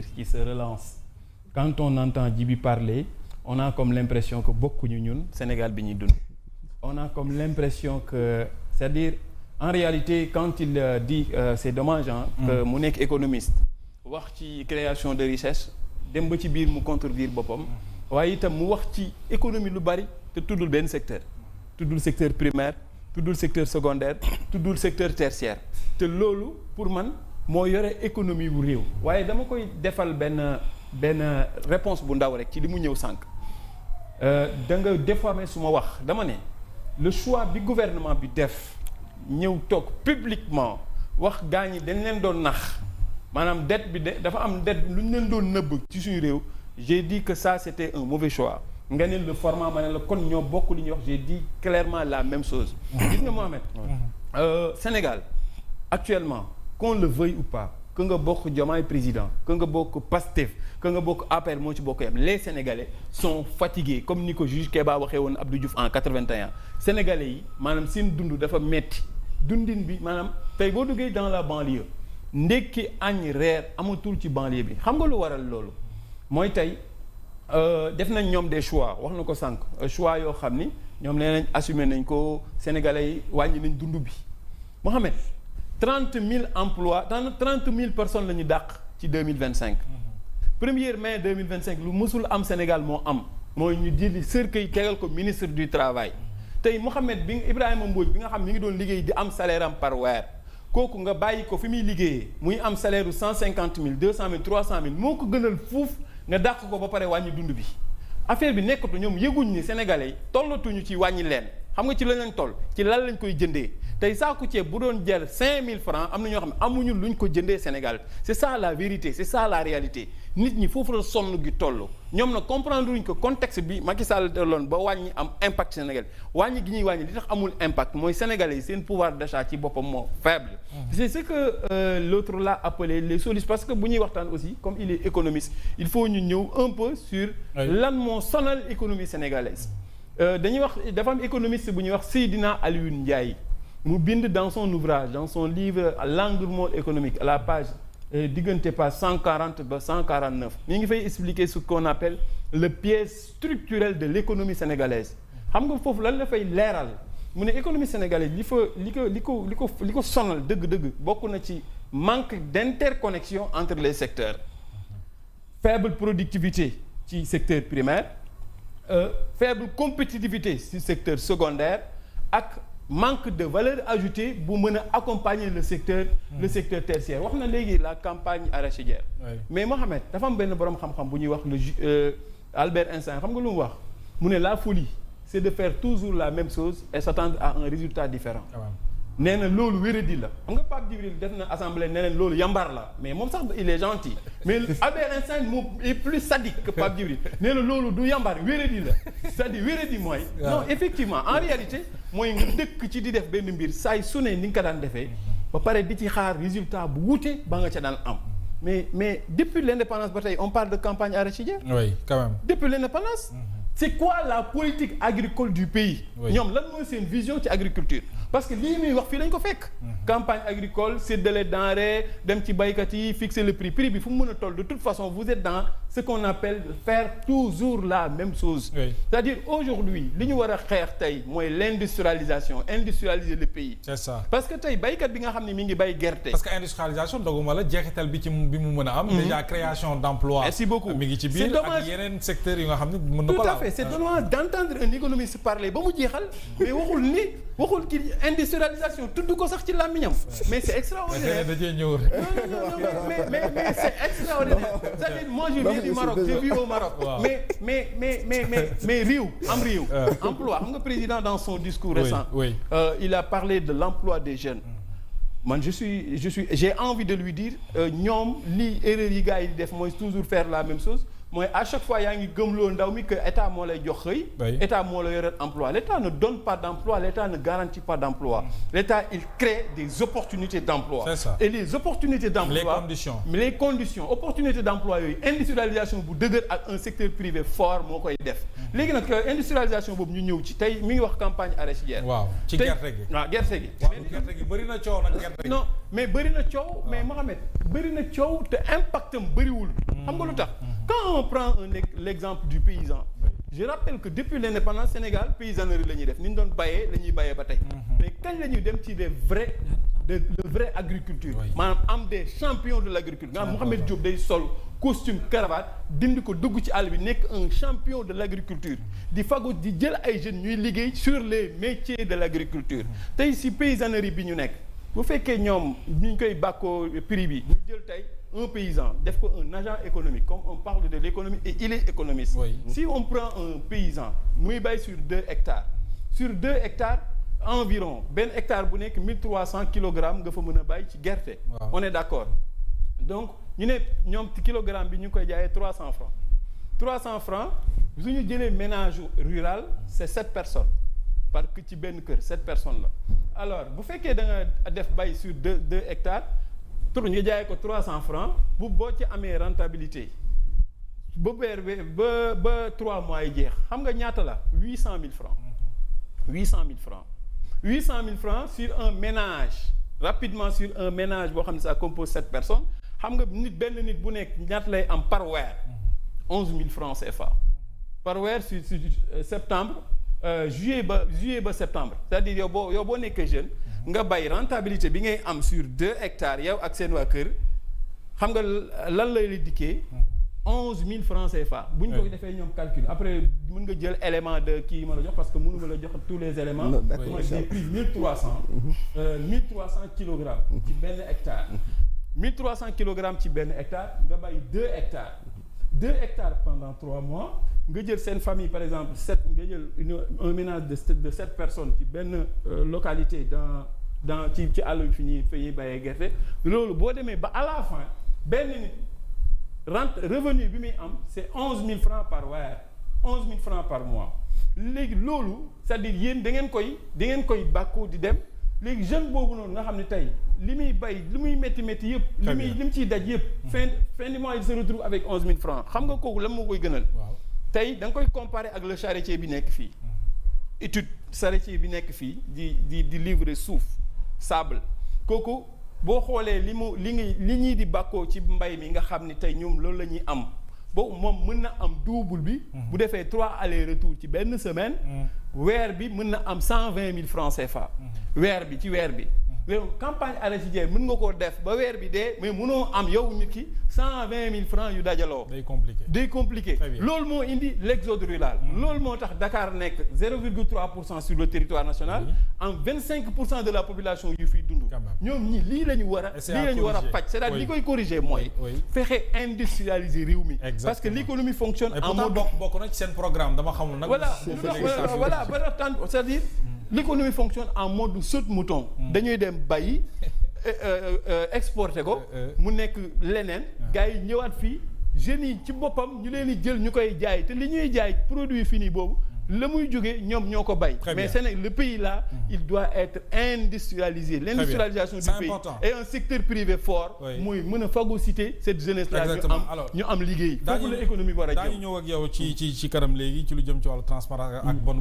c'est-à-dire qui se relance. Quand on entend Djiby parler, on a comme l'impression que bokkuñu ñun Sénégal bi ñuy dund. On a comme l'impression que c'est-à-dire en réalité quand il dit c'est dommage que mu nekk économiste wax ci création de richesse dem ba ci biir mu contredire boppam waaye itam mu wax ci économie lu bari te tuddul benn secteur tuddul secteur primaire tuddul secteur secondaire tuddul secteur tertiaire te loolu pour man moo yore économie wu réew waaye dama koy defal benn réponse bu ndaw rek ci li mu ñëw sànq da nga déformer su ma wax dama ne le choix bi gouvernement bi def ñëw toog publiquement wax gaa ñi dañ leen doon nax maanaam dette bi dafa am dette lu ñu leen doon nëbb ci suñu réew j'ai dit que ça c'était un mauvais choix nga ne le format ma ne la kon ñoo bokk li ñuy wax j'ai dit clairement la même chose gis nga Mohamed Sénégal actuellement qu'on le veuille ou pas que nga bokk Diomaye président que nga bokk Pastef que nga bokk APR moo ci bokk yam les Sénégalais sont fatigués comme ni ko juge Kéba waxee woon Abdou Diouf en 81 Sénégalais yi maanaam seen dund dafa metti dundin bi maanaam tey boo duggee dans la banlieue ndekki añ reer amatul ci banlieue bi xam nga lu waral loolu mooy tey def nañ ñoom des choix wax na ko sànq choix yoo xam ni ñoom nee nañ assumé nañ ko Sénégalais yi wàññi nañ dund bi Mohamed 30 000 emplois dans 30 000 personnes la ñu dàq ci 2025 1er mai 2025 lu mësul am Sénégal moo am mooy ñu jëli cercueil tegal ko ministre du travail tey Mohamed bi Ibrahima Mbodj bi nga xam mi ngi doon liggéey di am salaire am par weer kooku nga bàyyi ko fi muy liggéeyee muy am salaire u 150 000 200 000 300 000 moo ko gënal fuuf nga dàq ko ba pare wàññi dund bi affaire bi nekkatu ñoom yëguñ ni Sénégalais yi tollatuñu ci wàññi leen xam nga ci lañ leen toll ci lan lañ koy jëndee tey saaku ceeb bu doon jar 5000 francs am na ñoo xam ne amuñu luñ ko jëndee Sénégal c'est ça la vérité c'est ça la réalité nit ñi foofu la sonn gi toll ñoom na comprendre luñ ko contexte bi Macky Sall loon ba wàññi am impact Sénégal wàññi gi ñuy wàññi li tax amul impact mooy Sénégalais yi seen pouvoir d'achat ci boppam moo faible c'est ce que l'autre là appelé les solutions parce que bu ñuy waxtaan aussi comme il est économiste il faut ñu ñëw un peu sur lan moo sonal économie sénégalaise dañuy wax dafa am économiste bu ñuy wax Seydina Alioune Ndiaye mu bind dans son ouvrage dans son livre l'engouement économique à la page diggante page 140 ba 149 mi ngi fay expliquer ce qu'on appelle le piège structurel de l'économie sénégalaise xam nga foofu lan la fay leeral mu ne économie sénégalaise li ko sonal dëgg-dëgg bokk na ci manque d'interconnexion entre les secteurs faible productivité ci secteur primaire faible compétitivité ci secteur secondaire ak manque de valeur ajoutée bu mën a accompagner le secteur tertiaire wax na léegi la campagne arachidière mais Mohamed dafa am benn boroom xam-xam bu ñuy wax le Albert Einstein xam nga lu mu wax mu ne la folie c'est de faire toujours la même chose et s'attendre à un résultat différent nee na loolu wéradi la xam nga Pape Djibril def na assemblée nee na loolu yambar la mais moom sax il est gentil mais Albert Einstein moom est plus sadique que Pape Djibril nee na loolu du yambar wéradi la c'est-à-dire wéradi mooy non effectivement en réalité mooy nga dëkk ci di def benn mbir saay su ne ni nga ko daan defee ba pare di ci xaar résultat bu wuute ba nga ca daan am mais depuis l'indépendance ba tey on parle de campagne arachidière oui quand même depuis l'indépendance c'est quoi la politique agricole du pays ñoom lan mooy seen vision ci agriculture parce que lii muy wax fii lañ ko fekk campagne agricole séddale denrée dem ci baykat yi fixer le prix bi fu mu mën a toll de toute façon vous êtes dans ce qu'on appelle faire toujours la même chose c'est-à-dire aujourd'hui li ñu war a xeex tey mooy l'industrialisation industrialiser le pays c'est ça parce que tey baykat bi nga xam ne mi ngi bay gerte parce que industrialisation doguma la jeexital bi mu mën a am déjà création d'emploi merci beaucoup mi ngi ci biir ak yeneen secteurs yi nga xam ne mën na ko tout à fait c'est dommage d'entendre un économiste parler ba mu jeexal mais waxul ki industrialisation tudd ko sax ci làmmiñam mais c'est extraordinaire dajee ñëw mais c'est extraordinaire c'est-à-dire moi je viens du Maroc j'ai vu au Maroc mais réew emploi xam nga président dans son discours récent il a parlé de l'emploi des jeunes man j'ai envie de lui dire ñoom lii erreur yi gars yi def mooy toujours faire la même chose mooy à chaque fois yaa ngi gëmloo ndaw mi que état moo lay jox xëy état moo la yoreel emploi l'état ne donne pas d'emploi l'état ne garantit pas d'emploi l'état il crée des opportunités d'emploi et les opportunités d'emploi les conditions opportunités d'emploi yooyu industrialisation bu dëgër ak un secteur privé fort moo koy def léegi nag industrialisation boobu ñu ñëw ci tey mi ngi wax campagne arachidière. waaw ci gerte gi. waaw gerte gi. waaw gerte gi bëri na coow nag gerte gi. non mais bëri na coow mais Mohamed bëri na coow te impact am bëriwul. xam nga lu tax quand on prend l'exemple du paysan. je rappelle que depuis l'indépendance Sénégal paysannerie la ñuy def ni ñu doon bayee la ñuy bayee ba tey. mais kañ la ñuy dem ci des vrais de vraie agriculture. maanaam am des champions de l'agriculture. nga xam Mohamed Diop day sol costume cravate dindi ko dugg ci àll bi nekk un champion de l'agriculture di fago di jël ay jeunes ñuy liggéey sur les métiers de l'agriculture. tey si paysannerie bi ñu nekk bu fekkee ñoom ñu ngi koy bàkkoo prix bi ñu jël tey. un paysan def ko un agent économique comme on parle de l'économie et il est économiste. Oui. Si on prend un paysan muy bay sur 2 hectares sur 2 hectares environ benn hectare bu nekk 1300 kilogrammes nga fa mën a bay ci gerte. Wow. On est d'accord donc ñu ne ñoom ci kilogramme bi ñu koy jaayee 300 francs 300 francs su ñu jëlee ménage rural c'est 7 personnes parce que ci benn kër 7 personnes la alors bu fekkee da nga def bay sur 2 hectares. ñu jaayee ko 300 francs boo ci amee rentabilité ba weer ba 3 mois yi jeex xam nga ñaata la 800 000 francs 800 000 francs 800 000 francs sur un ménage rapidement sur un ménage boo xam ne ça compose 7 personnes xam nga benn nit bu nekk ñaata lay am par weer 11 000 francs CFA par weer sur septembre juillet ba septembre c'est-à-dire yow boo nekkee jeune nga bay rentabilité bi ngay am sur 2 hectares yow ak seen waa kër xam nga lan lay la dikkee 11 000 francs CFA. bu ñu ko defee ñoom calcul après mën nga jël élément de kii ma la jox parce que mënu ma la jox tous les éléments. mooy des prix 1300. 1300 kilogrammes. ci benn hectare. 1300 kilogrammes ci benn hectare nga bay 2 hectares. 2 hectares pendant 3 mois. nga jël seen famille par exemple nga jël un ménage de 7 personnes ci benn localité dans ci àll bi fi ñuy bayee gerte loolu boo demee ba à la fin benn nit revenu bi muy am c'est 11 000 francs par weer 11 000 francs par mois léegi loolu c'est-à-dire yéen da ngeen koy bàkkoo di dem léegi jeune boobu noonu nga xam ne tey li muy bay li muy métti yëpp li mu ciy daj yëpp fin du mois il se retrouve avec 11 000 francs xam nga kooku lan moo koy gënal tey da nga koy comparer ak le charretier bi nekk fii étude charretier bi nekk fii di livrer suuf sable kooku boo xoolee li ñuy di bàkkoo ci mbay mi nga xam ni tey ñoom loolu la ñuy am boobu moom mën na am double bi bu defee 3 aller-retour ci benn semaine weer bi mën na am 120 000 francs CFA weer bi mais campagne arachidière mën nga koo def ba weer bi dee mais mënoo am yow nit ki 120 000 francs yu dajaloo. day compliqué. loolu moo indi l'exode rural. loolu moo tax Dakar nekk 0,3% sur le territoire national. en 25% de la population yu fiy dund. ñoom ñi lii la ñu war a. faj c'est-à-dire li koy corriger mooy. fexe industrialiser réew mi. parce que l'économie fonctionne en mode. bokk na ci seen programme dama xamul nag. voilà c'est-à-dire. l'économie fonctionne en mode saute-mouton. dañuy dem bàyyi exporter ko. mu nekk leneen. gars yi ñëwaat fii jeunes yi ci boppam ñu leen di jël ñu koy jaay te li ñuy jaay produit fini boobu. la muy jógee ñoom ñoo ko bay. mais Sénégal le pays là. il doit être industrialisé. l'industrialisation du pays et un secteur privé fort. muy mën a phagocyter cette jeunesse là. ñu am liggéey. foofu la économie war a jëm. daañu ñëw ak yow ci kanam léegi ci lu jëm ci wàllu transparence ak bonne